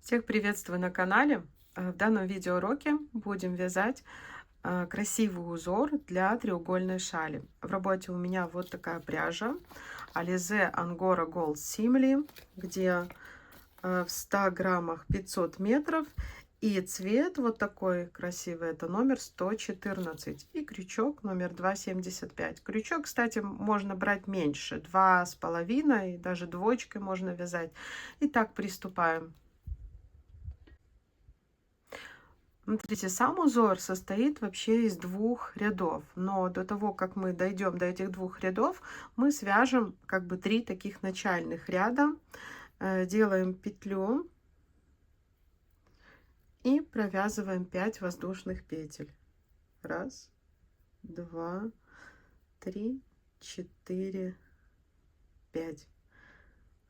Всех приветствую на канале. В данном видеоуроке будем вязать красивый узор для треугольной шали. В работе у меня вот такая пряжа Alize Angora Gold Simili, где в 100 граммах 500 метров. И цвет вот такой красивый, это номер 114. И крючок номер 2,75. Крючок, кстати, можно брать меньше, 2,5, даже двоечкой можно вязать. Итак, приступаем. Смотрите, сам узор состоит вообще из двух рядов, но до того, как мы дойдем до этих двух рядов, мы свяжем как бы 3 таких начальных ряда, делаем петлю и провязываем 5 воздушных петель. Раз, два, три, четыре, 5.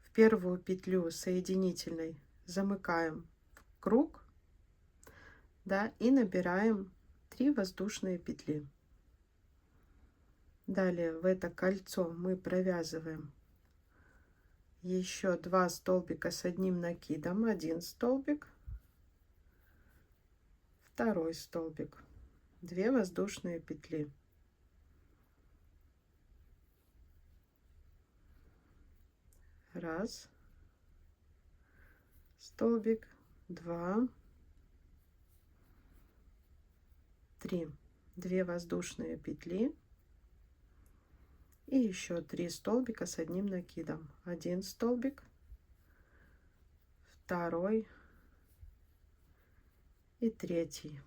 В первую петлю соединительной замыкаем в круг, да, и набираем 3 воздушные петли. Далее в это кольцо мы провязываем еще 2 столбика с одним накидом, 1 столбик, второй столбик, 2 воздушные петли. Раз, столбик, 2, 3, 2 воздушные петли и еще 3 столбика с одним накидом, 1 столбик, второй и третий.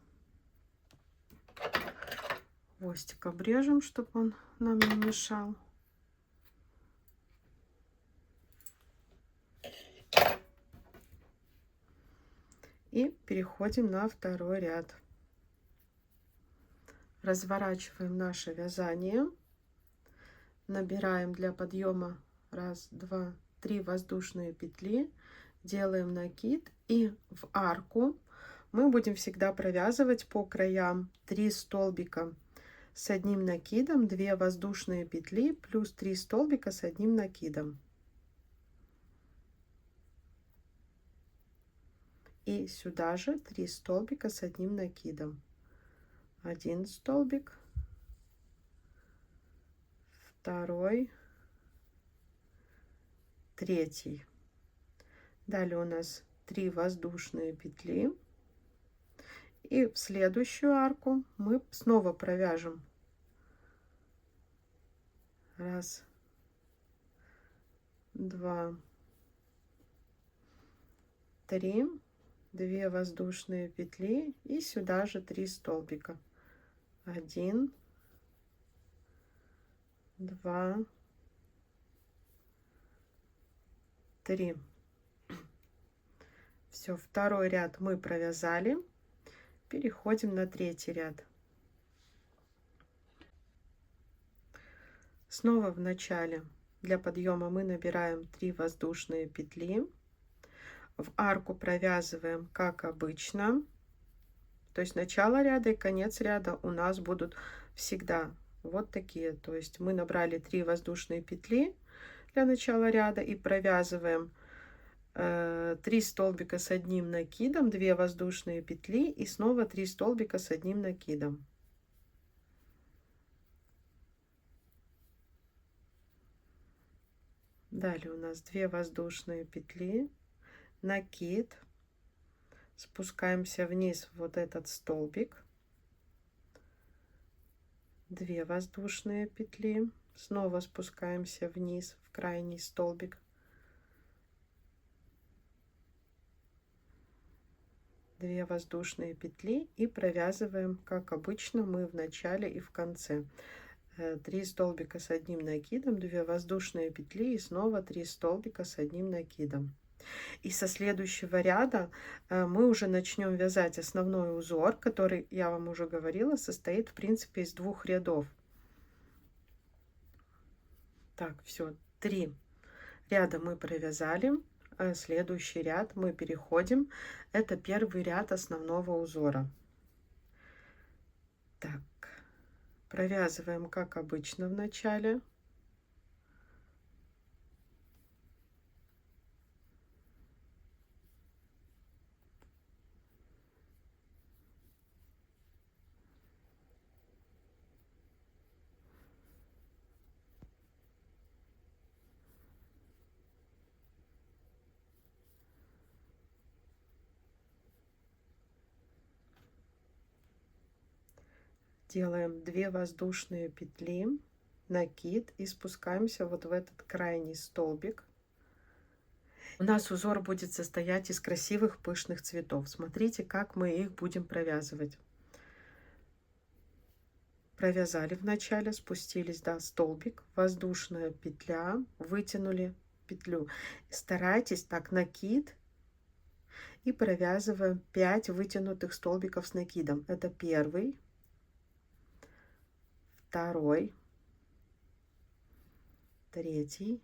Хвостик обрежем, чтобы он нам не мешал. И переходим на второй ряд. Разворачиваем наше вязание, набираем для подъема 1, 2, 3 воздушные петли, делаем накид, и в арку мы будем всегда провязывать по краям 3 столбика с одним накидом, 2 воздушные петли плюс 3 столбика с одним накидом. И сюда же 3 столбика с одним накидом. 1 столбик, второй, третий. Далее у нас 3 воздушные петли. И в следующую арку мы снова провяжем 1, 2, 3, 2 воздушные петли и сюда же 3 столбика. 1, 2, 3. Все, второй ряд мы провязали. Переходим на третий ряд. Снова в начале для подъема мы набираем 3 воздушные петли. В арку провязываем как обычно. То есть начало ряда и конец ряда у нас будут всегда вот такие. То есть мы набрали 3 воздушные петли для начала ряда и провязываем 3 столбика с одним накидом, 2 воздушные петли и снова 3 столбика с одним накидом. Далее у нас 2 воздушные петли, накид, спускаемся вниз в вот этот столбик, 2 воздушные петли, снова спускаемся вниз в крайний столбик, 2 воздушные петли и провязываем, как обычно, мы в начале и в конце. 3 столбика с одним накидом, 2 воздушные петли и снова 3 столбика с одним накидом. И со следующего ряда мы уже начнем вязать основной узор, который, я вам уже говорила, состоит в принципе из 2 рядов. Так, все, 3 ряда мы провязали. Следующий ряд мы переходим. Это первый ряд основного узора. Так, провязываем как обычно в начале. делаем 2 воздушные петли, накид и спускаемся вот в этот крайний столбик. У нас узор будет состоять из красивых пышных цветов. Смотрите, как мы их будем провязывать. Провязали в начале, спустились, да, столбик, воздушная петля, вытянули петлю. Старайтесь так накид и провязываем 5 вытянутых столбиков с накидом. Это первый, второй, третий,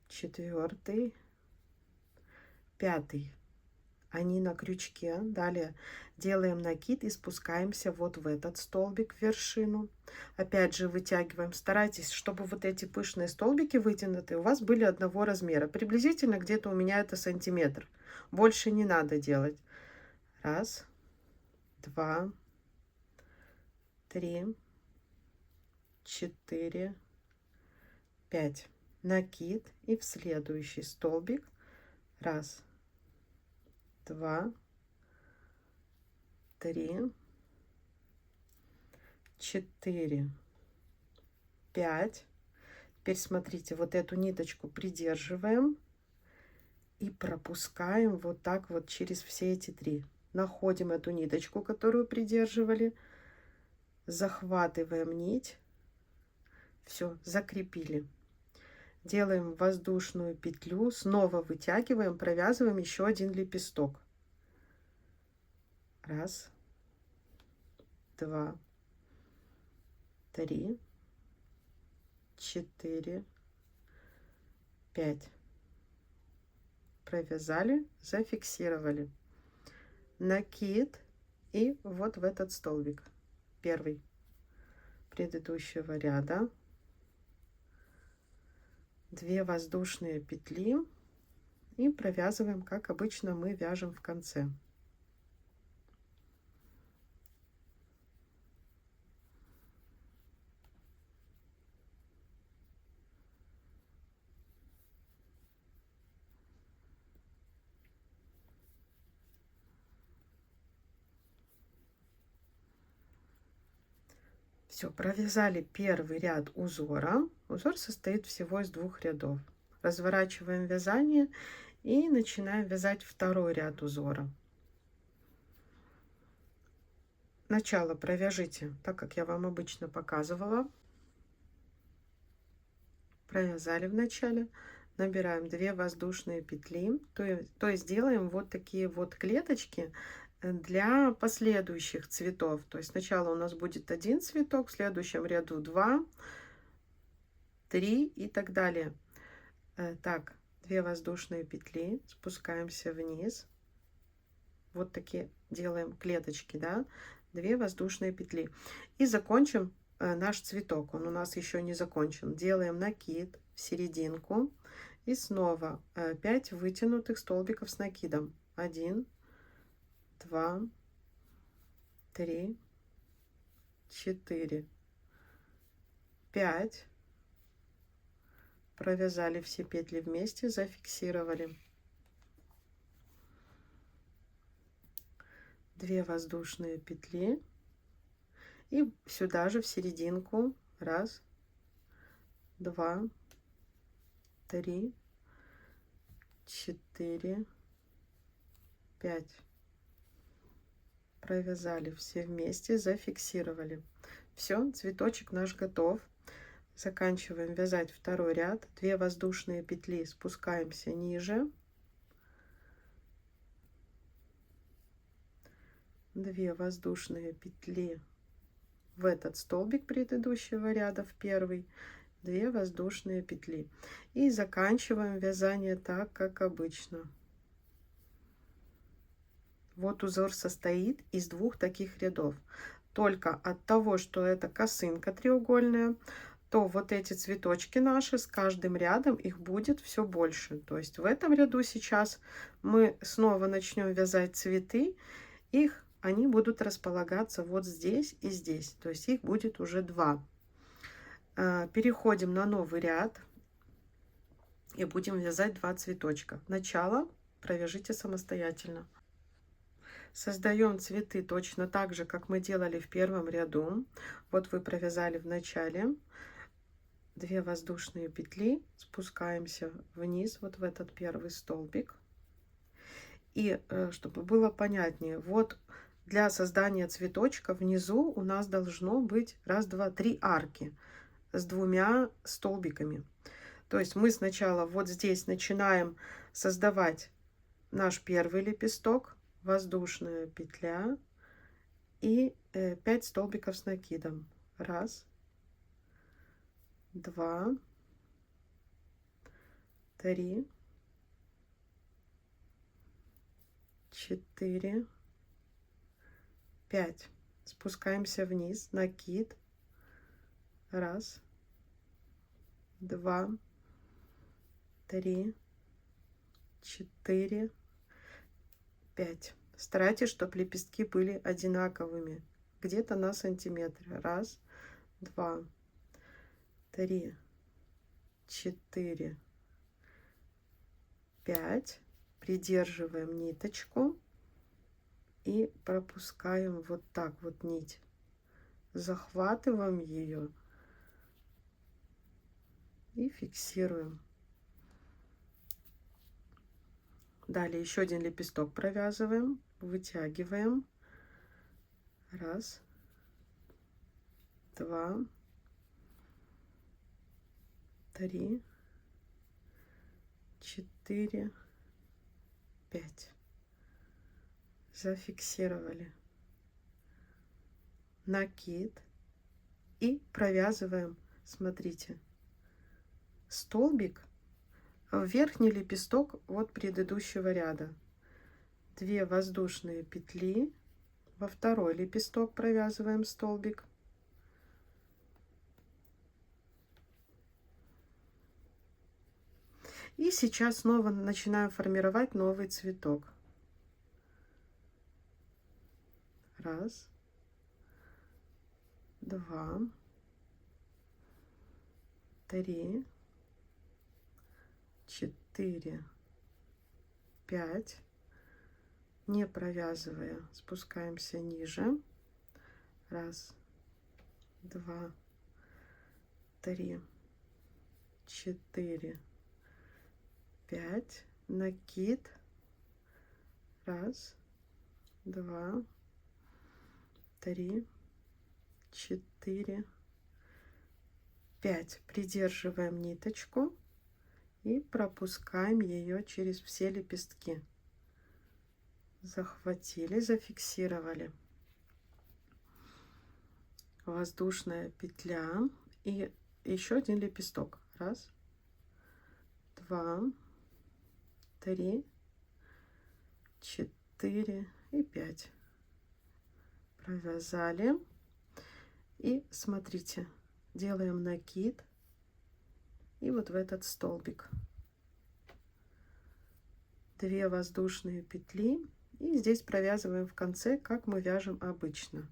четвертый, пятый. Они на крючке. Далее делаем накид и спускаемся вот в этот столбик, в вершину. Опять же вытягиваем. Старайтесь, чтобы вот эти пышные столбики вытянутые у вас были одного размера. Приблизительно где-то у меня это сантиметр. Больше не надо делать. Раз, два, три, четыре, 5. Накид и в следующий столбик. Раз, два, три, четыре, 5. Теперь смотрите, вот эту ниточку придерживаем и пропускаем вот так вот через все эти 3. Находим эту ниточку, которую придерживали, захватываем нить, все, закрепили. Делаем воздушную петлю, снова вытягиваем, провязываем еще один лепесток. Раз, два, три, четыре, 5. Провязали, зафиксировали. Накид и вот в этот столбик. Первый предыдущего ряда. 2 воздушные петли и провязываем, как обычно мы вяжем в конце. Все, провязали первый ряд узора. Узор состоит всего из 2 рядов. Разворачиваем вязание и начинаем вязать второй ряд узора. Начало провяжите так, как я вам обычно показывала. Провязали в начале, набираем 2 воздушные петли, то есть делаем вот такие вот клеточки для последующих цветов. То есть сначала у нас будет 1 цветок, в следующем ряду 2, 3 и так далее. Так, 2 воздушные петли, спускаемся вниз, вот такие делаем клеточки, да, 2 воздушные петли и закончим наш цветок. Он у нас еще не закончен. Делаем накид в серединку и снова 5 вытянутых столбиков с накидом. 1, 2, 3, 4, 5. Провязали все петли вместе, зафиксировали. 2 воздушные петли и сюда же в серединку. 1, 2, 3, 4, 5. Провязали все вместе, зафиксировали. Все, цветочек наш готов. Заканчиваем вязать второй ряд. 2 воздушные петли, спускаемся ниже. 2 воздушные петли в этот столбик предыдущего ряда, в первый. 2 воздушные петли. И заканчиваем вязание так, как обычно. Вот узор состоит из 2 таких рядов. Только от того, что это косынка треугольная, то вот эти цветочки наши, с каждым рядом их будет все больше. То есть в этом ряду сейчас мы снова начнем вязать цветы. Они будут располагаться вот здесь и здесь. То есть их будет уже 2. Переходим на новый ряд и будем вязать 2 цветочка. Начало провяжите самостоятельно. Создаем цветы точно так же, как мы делали в первом ряду. Вот вы провязали в начале 2 воздушные петли, спускаемся вниз вот в этот первый столбик. И чтобы было понятнее, вот для создания цветочка внизу у нас должно быть раз, два, три арки с 2 столбиками. То есть мы сначала вот здесь начинаем создавать наш первый лепесток, воздушная петля и 5 столбиков с накидом. Раз, два, три, 4, 5. Спускаемся вниз, накид. Раз, два, 3, 4, 5. Старайтесь, чтобы лепестки были одинаковыми, где-то на сантиметр. Раз, два, 3, 4, 5. Придерживаем ниточку и пропускаем вот так вот нить. Захватываем ее и фиксируем. Далее еще один лепесток провязываем, вытягиваем. Раз, два, 3, 4, 5. Зафиксировали. Накид и провязываем, смотрите, столбик в верхний лепесток от предыдущего ряда. 2 воздушные петли, во второй лепесток провязываем столбик. И сейчас снова начинаем формировать новый цветок. Раз, два, 3, 4, 5. Не провязывая, спускаемся ниже. Раз, два, 3, 4, 5. Накид. Раз, два, 3, 4, 5. Придерживаем ниточку и пропускаем ее через все лепестки. Захватили, зафиксировали. Воздушная петля и еще один лепесток. Раз, два, 3, 4 и 5. Провязали. И смотрите, делаем накид и вот в этот столбик 2 воздушные петли, и здесь провязываем в конце, как мы вяжем обычно.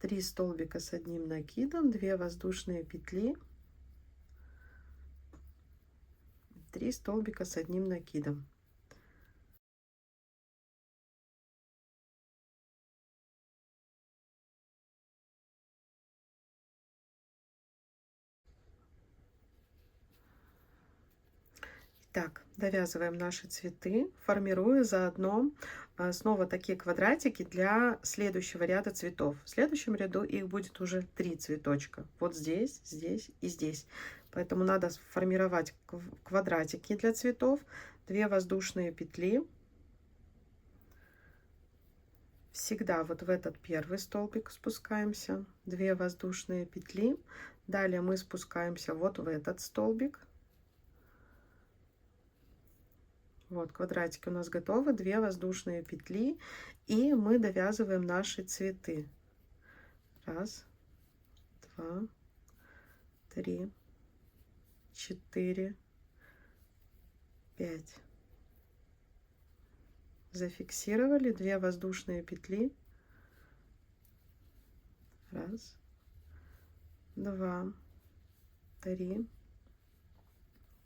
3 столбика с одним накидом, 2 воздушные петли, 3 столбика с одним накидом. Так, довязываем наши цветы, формируя заодно снова такие квадратики для следующего ряда цветов. В следующем ряду их будет уже 3 цветочка. Вот здесь, здесь и здесь. Поэтому надо формировать квадратики для цветов. 2 воздушные петли. Всегда вот в этот первый столбик спускаемся. 2 воздушные петли. Далее мы спускаемся вот в этот столбик. Вот, квадратики у нас готовы, 2 воздушные петли, и мы довязываем наши цветы. Раз, два, 3, 4, 5. Зафиксировали 2 воздушные петли. Раз, два, 3,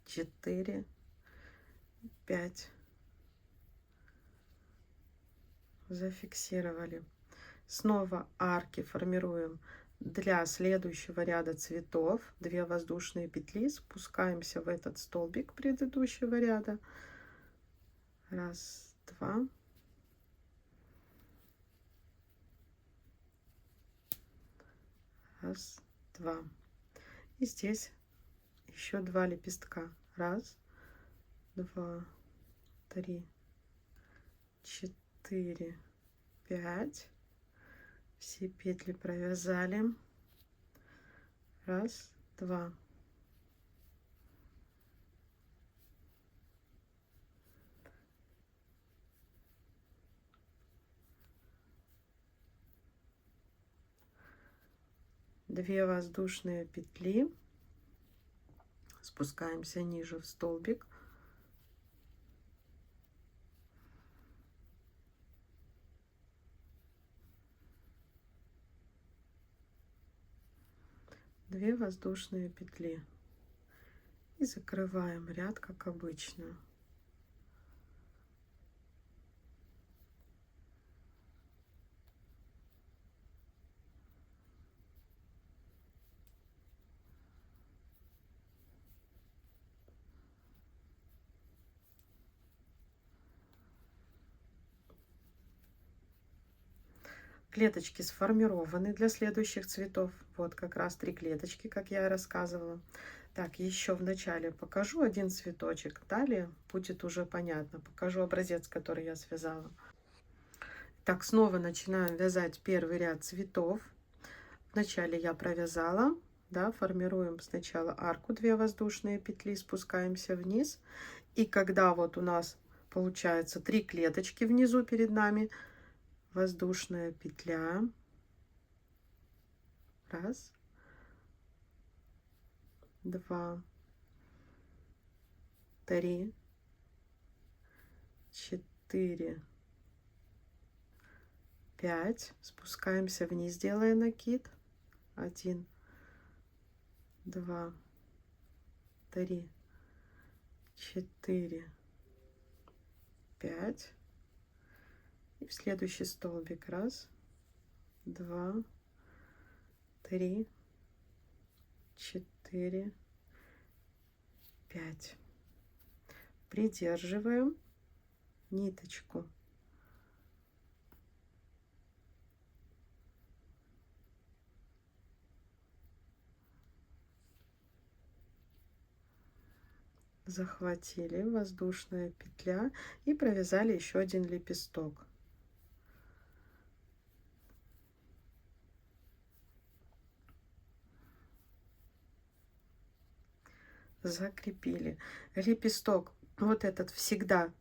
4, 5. зафиксировали. Снова арки формируем для следующего ряда цветов. 2 воздушные петли, спускаемся в этот столбик предыдущего ряда. Раз, два. Раз, два. И здесь еще 2 лепестка. Раз, два, три, 4, 5. Все петли провязали. Раз, два. Две воздушные петли. Спускаемся ниже в столбик. Две воздушные петли. И закрываем ряд, как обычно. Клеточки сформированы для следующих цветов. Вот как раз 3 клеточки, как я и рассказывала. Так, еще в начале покажу один цветочек. Далее будет уже понятно. Покажу образец, который я связала. Так, снова начинаем вязать первый ряд цветов. Вначале я провязала, да, формируем сначала арку, 2 воздушные петли, спускаемся вниз. И когда вот у нас получается 3 клеточки внизу перед нами, воздушная петля, раз, два, три, 4, 5, спускаемся вниз, делая накид, 1, 2, 3, 4, 5. И в следующий столбик. Раз, два, три, 4, 5. Придерживаем ниточку. Захватили, воздушная петля, и провязали еще один лепесток. Закрепили. Лепесток вот этот всегда,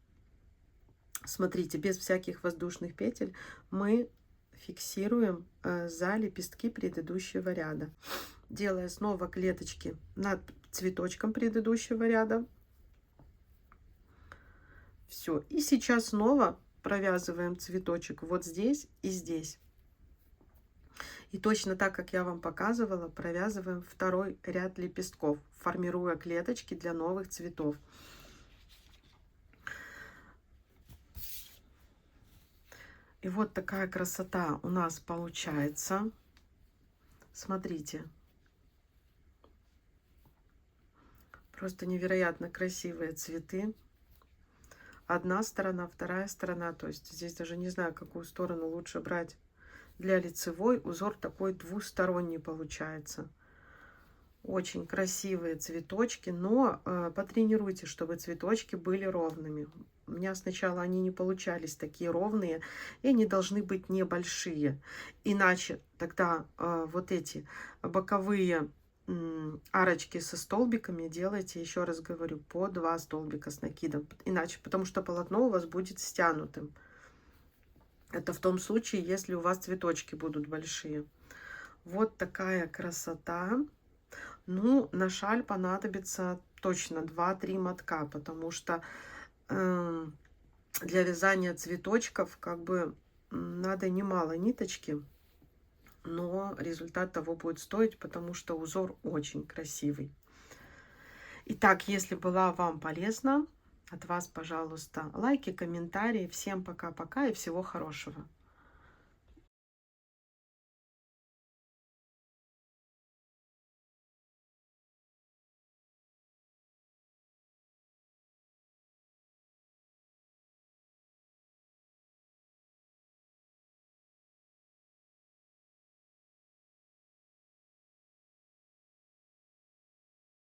смотрите, без всяких воздушных петель мы фиксируем за лепестки предыдущего ряда, делая снова клеточки над цветочком предыдущего ряда. Все. И сейчас снова провязываем цветочек вот здесь и здесь. И точно так, как я вам показывала, провязываем второй ряд лепестков, формируя клеточки для новых цветов. И вот такая красота у нас получается. Смотрите. Просто невероятно красивые цветы. Одна сторона, вторая сторона. То есть здесь даже не знаю, какую сторону лучше брать. Для лицевой узор такой двусторонний получается. Очень красивые цветочки, но потренируйте, чтобы цветочки были ровными. У меня сначала они не получались такие ровные, и они должны быть небольшие. Иначе тогда вот эти боковые арочки со столбиками делайте, еще раз говорю, по 2 столбика с накидом. Иначе, потому что полотно у вас будет стянутым. Это в том случае, если у вас цветочки будут большие. Вот такая красота. Ну, на шаль понадобится точно 2-3 мотка, потому что для вязания цветочков как бы надо немало ниточки, но результат того будет стоить, потому что узор очень красивый. Итак, если была вам полезна от вас, пожалуйста, лайки, комментарии. Всем пока-пока и всего хорошего.